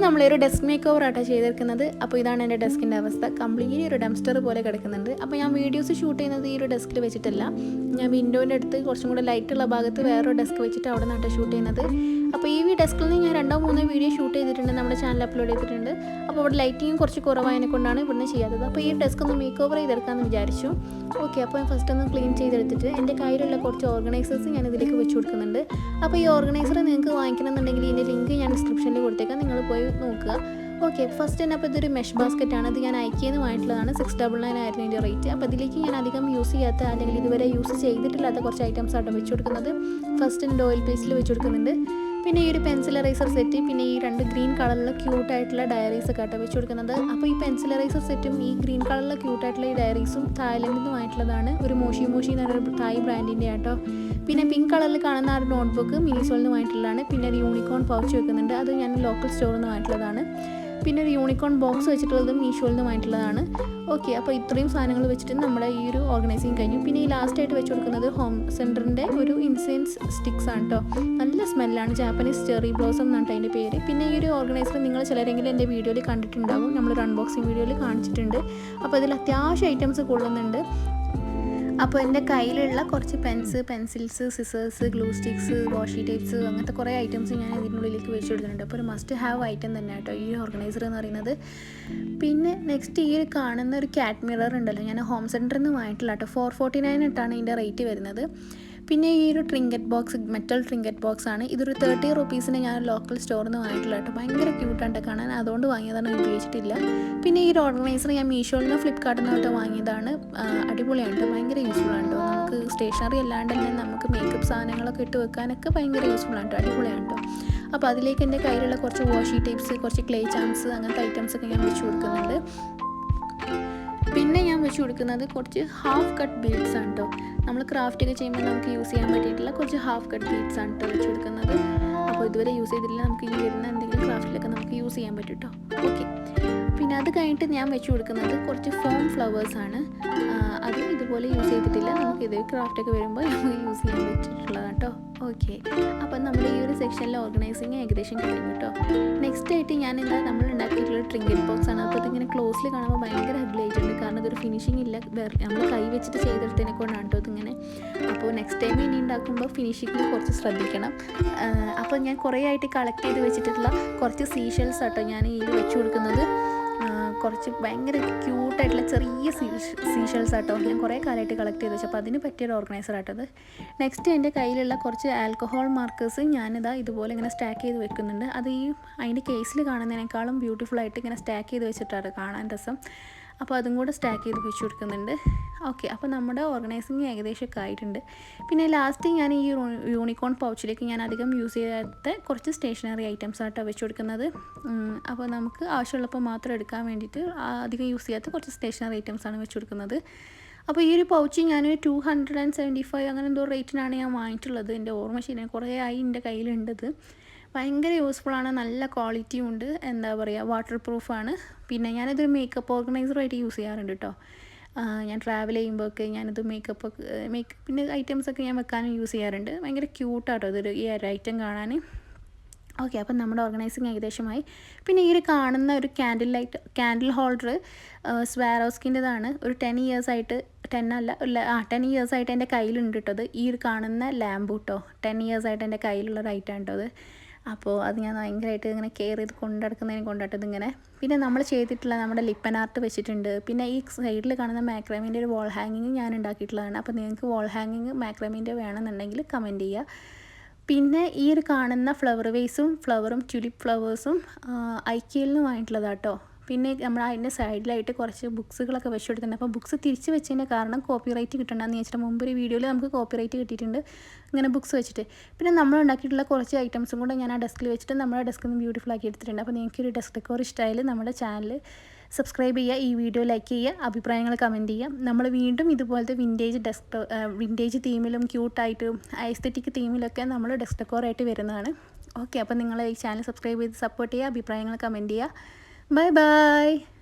നമ്മളൊരു desk make over ആട്ടോ ചെയ്തെടുക്കുന്നത്. അപ്പോൾ ഇതാണ് എൻ്റെ ഡെസ്കിൻ്റെ അവസ്ഥ. കംപ്ലീറ്റ്ലി ഒരു ഡംസ്റ്റർ പോലെ കിടക്കുന്നുണ്ട്. അപ്പോൾ ഞാൻ വീഡിയോസ് ഷൂട്ട് ചെയ്യുന്നത് ഈ ഒരു ഡെസ്കിൽ വെച്ചിട്ടല്ല, ഞാൻ വിൻഡോൻ്റെ അടുത്ത് കുറച്ചും കൂടെ ലൈറ്റുള്ള ഭാഗത്ത് വേറൊരു ഡെസ്ക് വെച്ചിട്ട് അവിടെ നിന്നാട്ടോ ഷൂട്ട് ചെയ്യുന്നത്. അപ്പോൾ ഈ ഡെസ്കിൽ നിന്ന് ഞാൻ 2-3 വീഡിയോ ഷൂട്ട് ചെയ്തിട്ടുണ്ട്, നമ്മുടെ ചാനൽ അപ്ലോഡ് ചെയ്തിട്ടുണ്ട്. അപ്പോൾ അവിടെ ലൈറ്റിങ്ങും കുറച്ച് കുറവായതിനെ കൊണ്ടാണ് ഇവിടുന്ന് ചെയ്യാത്തത്. അപ്പോൾ ഈ ഡെസ്ക് ഒന്ന് മേക്ക് ഓവർ ചെയ്തെടുക്കാമെന്ന് വിചാരിച്ചു. ഓക്കെ, അപ്പോൾ ഞാൻ ഫസ്റ്റ് ഒന്ന് ക്ലീൻ ചെയ്തെടുത്തിട്ട് എൻ്റെ കയ്യിലുള്ള കുറച്ച് ഓർഗനൈസേഴ്സ് ഞാൻ ഇതിലേക്ക് വെച്ച് കൊടുക്കുന്നുണ്ട്. അപ്പോൾ ഈ ഓർഗനൈസർ നിങ്ങൾക്ക് വാങ്ങിക്കണമെന്നുണ്ടെങ്കിൽ ഇതിൻ്റെ ലിങ്ക് ഞാൻ ഡിസ്ക്രിപ്ഷനിൽ കൊടുത്തേക്കാം, നിങ്ങൾ പോയി നോക്കുക. ഓക്കെ, ഫസ്റ്റ് തന്നെ അപ്പോൾ ഇതൊരു മെഷ് ബാസ്ക്കറ്റാണ്. ഇത് ഞാൻ ഐക്കിയെന്ന് വാങ്ങിയിട്ടുള്ളതാണ്. 699 ആയിരുന്നു ഇതിൻ്റെ റേറ്റ്. അപ്പോൾ ഇതിലേക്ക് ഞാൻ അധികം യൂസ് ചെയ്യാത്ത അല്ലെങ്കിൽ ഇതുവരെ യൂസ് ചെയ്തിട്ടില്ലാത്ത കുറച്ച് ഐറ്റംസ് ആട്ടോ വെച്ച് കൊടുക്കുന്നത്. ഫസ്റ്റ് എൻ്റെ ഓയിൽ പേസ്റ്റിൽ വെച്ച് കൊടുക്കുന്നുണ്ട്. പിന്നെ ഈ ഒരു പെൻസിൽ എറേസർ സെറ്റ്, പിന്നെ ഈ 2 ഗ്രീൻ കളറിലുള്ള ക്യൂട്ടായിട്ടുള്ള ഡയറീസ് ഒക്കെ ആട്ടോ വെച്ച് കൊടുക്കുന്നത്. അപ്പോൾ ഈ പെൻസിൽ എറേസർ സെറ്റും ഈ ഗ്രീൻ കളറിലുള്ള ക്യൂട്ടായിട്ടുള്ള ഈ ഡയറീസും തായ്ലൻഡിൽ നിന്ന് വാങ്ങിയിട്ടുള്ളതാണ്. ഒരു മോഷി എന്ന് പറയുന്ന തായ് ബ്രാൻഡിൻ്റെ ആട്ടോ. പിന്നെ പിങ്ക് കളറിൽ കാണുന്ന ആ ഒരു നോട്ട്ബുക്ക് മിനിസോളിൽ നിന്ന് വാങ്ങിയിട്ടുള്ളതാണ്. പിന്നെ ഒരു യൂണിക്കോൺ പൗച്ച് വെക്കുന്നുണ്ട്, അത് ഞാൻ ലോക്കൽ സ്റ്റോറിൽ നിന്ന് വാങ്ങിയിട്ടുള്ളതാണ്. പിന്നെ ഒരു യൂണിക്കോൺ ബോക്സ് വെച്ചിട്ടുള്ളത് മീഷോയിൽ നിന്ന് വാങ്ങിയിട്ടുള്ളതാണ്. ഓക്കെ, അപ്പോൾ ഇത്രയും സാധനങ്ങൾ വെച്ചിട്ട് നമ്മുടെ ഈ ഒരു ഓർഗനൈസിങ് കഴിഞ്ഞു. പിന്നെ ഈ ലാസ്റ്റായിട്ട് വെച്ച് കൊടുക്കുന്നത് ഹോം സെൻറ്ററിൻ്റെ ഒരു ഇൻസെൻസ് സ്റ്റിക്സ് ആണ് കേട്ടോ. നല്ല സ്മെല്ലാണ്, ജാപ്പനീസ് ചെറി ബ്ലോസം എന്നാണ് അതിൻ്റെ പേര്. പിന്നെ ഈ ഒരു ഓർഗനൈസർ നിങ്ങൾ ചിലരെങ്കിലും എൻ്റെ വീഡിയോയിൽ കണ്ടിട്ടുണ്ടാകും, നമ്മളൊരു അൺബോക്സിങ് വീഡിയോയിൽ കാണിച്ചിട്ടുണ്ട്. അപ്പോൾ അതിൽ അത്യാവശ്യം ഐറ്റംസ് കൊള്ളുന്നുണ്ട്. അപ്പോൾ എൻ്റെ കയ്യിലുള്ള കുറച്ച് pencils, scissors, glue sticks, washi tapes, അങ്ങനത്തെ കുറേ ഐറ്റംസ് ഞാൻ ഇതിനുള്ളിലേക്ക് വെച്ച് കൊടുക്കുന്നുണ്ട്. അപ്പോൾ ഒരു മസ്റ്റ് ഹാവ് ഐറ്റം തന്നെ കേട്ടോ ഈ ഓർഗനൈസർ എന്ന് പറയുന്നത്. പിന്നെ നെക്സ്റ്റ് ഈ ഒരു കാണുന്ന ഒരു ക്യാറ്റ് മിറർ ഉണ്ടല്ലോ, ഞാൻ ഹോം സെൻറ്ററിൽ നിന്ന് വാങ്ങിയിട്ടില്ല കേട്ടോ. 449 ഇട്ടാണ് ഇതിൻ്റെ റേറ്റ് വരുന്നത്. പിന്നെ ഈ ഒരു trinket box, metal trinket box ആണ്. ഇതൊരു 30 റുപ്പീസിന് ഞാൻ ലോക്കൽ സ്റ്റോറിൽ നിന്ന് വാങ്ങിയിട്ടില്ല കേട്ടോ. ഭയങ്കര ക്യൂട്ടായിട്ട് കാണാൻ, അതുകൊണ്ട് വാങ്ങിയതാണ്, ഉപയോഗിച്ചിട്ടില്ല. പിന്നെ ഈ ഒരു ഓർഗനൈസർ ഞാൻ മീഷോയിൽ നിന്ന് ഫ്ലിപ്കാർട്ടിൽ നിന്നോട്ട് വാങ്ങിയതാണ്. അടിപൊളിയാണ്, ഭയങ്കര യൂസ്ഫുൾ ആണ് കേട്ടോ. നമുക്ക് സ്റ്റേഷനറി അല്ലാണ്ട് തന്നെ നമുക്ക് മേക്കപ്പ് സാധനങ്ങളൊക്കെ ഇട്ട് വെക്കാനൊക്കെ ഭയങ്കര യൂസ്ഫുൾ ആണ് കേട്ടോ, അടിപൊളിയാണ് കേട്ടോ. അപ്പോൾ അതിലേക്ക് എൻ്റെ കയ്യിലുള്ള കുറച്ച് വാഷി ടേപ്സ്, കുറച്ച് ക്ലേ ചാംസ്, അങ്ങനത്തെ ഐറ്റംസൊക്കെ ഞാൻ വെച്ച് കൊടുക്കുന്നുണ്ട്. പിന്നെ ഞാൻ വെച്ച് കൊടുക്കുന്നത് കുറച്ച് ഹാഫ് കട്ട് ബീഡ്സ് ആണ് കേട്ടോ. നമ്മൾ ക്രാഫ്റ്റൊക്കെ ചെയ്യുമ്പോൾ നമുക്ക് യൂസ് ചെയ്യാൻ പറ്റിയിട്ടുള്ള കുറച്ച് ഹാഫ് കട്ട് ബീഡ്സ് ആണ് കേട്ടോ വെച്ച് കൊടുക്കുന്നത്. അപ്പോൾ ഇതുവരെ യൂസ് ചെയ്തിട്ടില്ല, നമുക്ക് ഇനി വരുന്ന എന്തെങ്കിലും ക്രാഫ്റ്റിലൊക്കെ നമുക്ക് യൂസ് ചെയ്യാൻ പറ്റും കേട്ടോ. ഓക്കെ, പിന്നെ അത് കഴിഞ്ഞിട്ട് ഞാൻ വെച്ച് കൊടുക്കുന്നത് കുറച്ച് ഫോം ഫ്ലവേഴ്സാണ്. അതും ഇതുപോലെ യൂസ് ചെയ്തിട്ടില്ല, നമുക്ക് ഇതേ ക്രാഫ്റ്റൊക്കെ വരുമ്പോൾ നമുക്ക് യൂസ് ചെയ്യാൻ പറ്റിയിട്ടുള്ളതാണ് കേട്ടോ. ഓക്കെ, അപ്പോൾ നമ്മുടെ ഈ ഒരു സെക്ഷനിലെ ഓർഗനൈസിങ് ഏകദേശം കഴിഞ്ഞു കേട്ടോ. നെക്സ്റ്റ് ആയിട്ട് ഞാൻ നമ്മൾ ഉണ്ടാക്കിയിട്ടുള്ള ട്രിങ്കറ്റ് ബോക്സ് ആണ്. അപ്പോൾ ഇതിങ്ങനെ ക്ലോസിൽ കാണുമ്പോൾ ഭയങ്കര ഹഗ്ലി ആയിട്ടുണ്ട്, കാരണം ഇതൊരു ഫിനിഷിംഗ് ഇല്ല, നമ്മൾ കൈ വെച്ചിട്ട് ചെയ്തെടുത്തതിനെ കൊണ്ടാണ് കേട്ടോ ഇതിങ്ങനെ. അപ്പോൾ നെക്സ്റ്റ് ടൈം ഇനി ഉണ്ടാക്കുമ്പോൾ ഫിനിഷിങ്ങിൽ കുറച്ച് ശ്രദ്ധിക്കണം. അപ്പോൾ ഞാൻ കുറേ ആയിട്ട് കളക്ട് ചെയ്ത് വെച്ചിട്ടുള്ള കുറച്ച് സീഷെൽസ് ആട്ടോ ഞാൻ ഈ വെച്ച് കൊടുക്കുന്നത്. കുറച്ച് ഭയങ്കര ക്യൂട്ടായിട്ടുള്ള ചെറിയ സീഷെൽസ് ആട്ടോ ഞാൻ കുറേ കാലമായിട്ട് കളക്ട് ചെയ്ത് വെച്ചു. അപ്പോൾ അതിന് പറ്റിയൊരു ഓർഗനൈസർ ആട്ടത്. നെക്സ്റ്റ് എൻ്റെ കയ്യിലുള്ള കുറച്ച് ആൽക്കഹോൾ മാർക്കേഴ്സ് ഞാനിതാ ഇതുപോലെ ഇങ്ങനെ സ്റ്റാക്ക് ചെയ്ത് വെക്കുന്നുണ്ട്. അത് ഈ അതിൻ്റെ കേസിൽ കാണുന്നതിനേക്കാളും ബ്യൂട്ടിഫുള്ളായിട്ട് ഇങ്ങനെ സ്റ്റാക്ക് ചെയ്ത് വെച്ചിട്ടാണ് കാണാൻ രസം. അപ്പോൾ അതും കൂടെ സ്റ്റാക്ക് ചെയ്ത് വെച്ച് കൊടുക്കുന്നുണ്ട്. ഓക്കെ, അപ്പോൾ നമ്മുടെ ഓർഗനൈസിങ് ഏകദേശമൊക്കെ ആയിട്ടുണ്ട്. പിന്നെ ലാസ്റ്റ് ഞാൻ ഈ യൂണിക്കോൺ പൗച്ചിലേക്ക് ഞാൻ അധികം യൂസ് ചെയ്യാത്ത കുറച്ച് സ്റ്റേഷനറി ഐറ്റംസ് ആട്ടോ വെച്ച് കൊടുക്കുന്നത്. അപ്പോൾ നമുക്ക് ആവശ്യമുള്ളപ്പോൾ മാത്രം എടുക്കാൻ വേണ്ടിയിട്ട് അധികം യൂസ് ചെയ്യാത്ത കുറച്ച് സ്റ്റേഷനറി ഐറ്റംസാണ് വെച്ച് കൊടുക്കുന്നത്. അപ്പോൾ ഈ ഒരു പൗച്ച് ഞാൻ 275 അങ്ങനെ എന്തോ റേറ്റിനാണ് ഞാൻ വാങ്ങിയിട്ടുള്ളത്. എൻ്റെ ഓർമ്മ ശരിയാണ്, കുറേ ആയി എൻ്റെ കയ്യിലുണ്ടത്. ഭയങ്കര യൂസ്ഫുള്ളാണ്, നല്ല ക്വാളിറ്റിയും ഉണ്ട്, എന്താ പറയുക, വാട്ടർ പ്രൂഫാണ്. പിന്നെ ഞാനിതൊരു മേക്കപ്പ് ഓർഗനൈസറായിട്ട് യൂസ് ചെയ്യാറുണ്ട് കേട്ടോ. ഞാൻ ട്രാവൽ ചെയ്യുമ്പോഴൊക്കെ ഞാനിത് മേക്കപ്പിൻ്റെ ഐറ്റംസൊക്കെ ഞാൻ വെക്കാനും യൂസ് ചെയ്യാറുണ്ട്. ഭയങ്കര ക്യൂട്ടാട്ടോ ഇതൊരു ഈ ഒരു ഐറ്റം കാണാൻ. ഓക്കെ, അപ്പം നമ്മുടെ ഓർഗനൈസിങ് ഏകദേശമായി. പിന്നെ ഈ ഒരു കാണുന്ന ഒരു ക്യാൻഡിൽ ഹോൾഡർ സ്വാരോസ്കിൻ്റെതാണ്. ഒരു 10 ഇയേഴ്സായിട്ട് 10 ഇയേഴ്സായിട്ട് എൻ്റെ കയ്യിലുണ്ട് കേട്ടോ. അത് ഈ ഒരു കാണുന്ന ലാമ്പ് കേട്ടോ, 10 ഇയേഴ്സായിട്ട് എൻ്റെ കയ്യിലുള്ളൊരു ഐറ്റം കേട്ടോ അത്. അപ്പോൾ അത് ഞാൻ ഭയങ്കരമായിട്ട് ഇങ്ങനെ കെയർ ചെയ്ത് കൊണ്ടിട്ടത് ഇങ്ങനെ. പിന്നെ നമ്മൾ ചെയ്തിട്ടുള്ള നമ്മുടെ ലിപ്പൻ ആർട്ട് വെച്ചിട്ടുണ്ട്. പിന്നെ ഈ സൈഡിൽ കാണുന്ന മാക്രമീൻ്റെ ഒരു വാൾ ഹാങ്ങിങ് ഞാൻ ഉണ്ടാക്കിയിട്ടുള്ളതാണ്. അപ്പോൾ നിങ്ങൾക്ക് വാൾ ഹാങ്ങിങ് മാക്രമീൻ്റെ വേണമെന്നുണ്ടെങ്കിൽ കമൻറ്റ് ചെയ്യുക. പിന്നെ ഈ ഒരു കാണുന്ന ഫ്ലവറും ട്യൂലിപ്പ് ഫ്ലവേഴ്സും ഐക്കിയയിൽ നിന്ന് വാങ്ങിയിട്ടുള്ളതാട്ടോ. പിന്നെ നമ്മൾ അതിൻ്റെ സൈഡിലായിട്ട് കുറച്ച് ബുക്സുകളൊക്കെ വെച്ച് കൊടുത്തിട്ടുണ്ട്. അപ്പോൾ ബുക്സ് തിരിച്ച് വെച്ചതിൻ്റെ കാരണം കോപ്പിറൈറ്റ് കിട്ടണമെന്ന് വെച്ചിട്ട് മുമ്പൊരു വീഡിയോയിൽ നമുക്ക് കോപ്പിറൈറ്റ് കിട്ടിയിട്ടുണ്ട് ഇങ്ങനെ ബുക്സ് വെച്ചിട്ട്. പിന്നെ നമ്മൾ ഉണ്ടാക്കിയിട്ടുള്ള കുറച്ച് ഐറ്റംസും കൂടെ ഞാൻ ആ ഡെസ്കിൽ വെച്ചിട്ട് നമ്മുടെ ഡെസ്കിൽ നിന്ന് ബ്യൂട്ടിഫുൾ ആക്കി എടുത്തിട്ടുണ്ട്. അപ്പോൾ നിങ്ങൾക്ക് ഒരു ഡെസ്ക് ഡെക്കോർ ഇഷ്ടമായാലും നമ്മുടെ ചാനൽ സബ്സ്ക്രൈബ് ചെയ്യുക, ഈ വീഡിയോ ലൈക്ക് ചെയ്യുക, അഭിപ്രായങ്ങൾ കമൻറ്റ് ചെയ്യുക. നമ്മൾ വീണ്ടും ഇതുപോലത്തെ വിൻറ്റേജ് തീമിലും ക്യൂട്ടായിട്ടും ഐസ്തെറ്റിക് തീമിലൊക്കെ നമ്മൾ ഡെസ്ക് ഡെക്കോറായിട്ട് വരുന്നതാണ്. ഓക്കെ, അപ്പോൾ നിങ്ങൾ ഈ ചാനൽ സബ്സ്ക്രൈബ് ചെയ്ത് സപ്പോർട്ട് ചെയ്യുക, അഭിപ്രായങ്ങൾ കമൻറ്റ് ചെയ്യുക. Bye bye.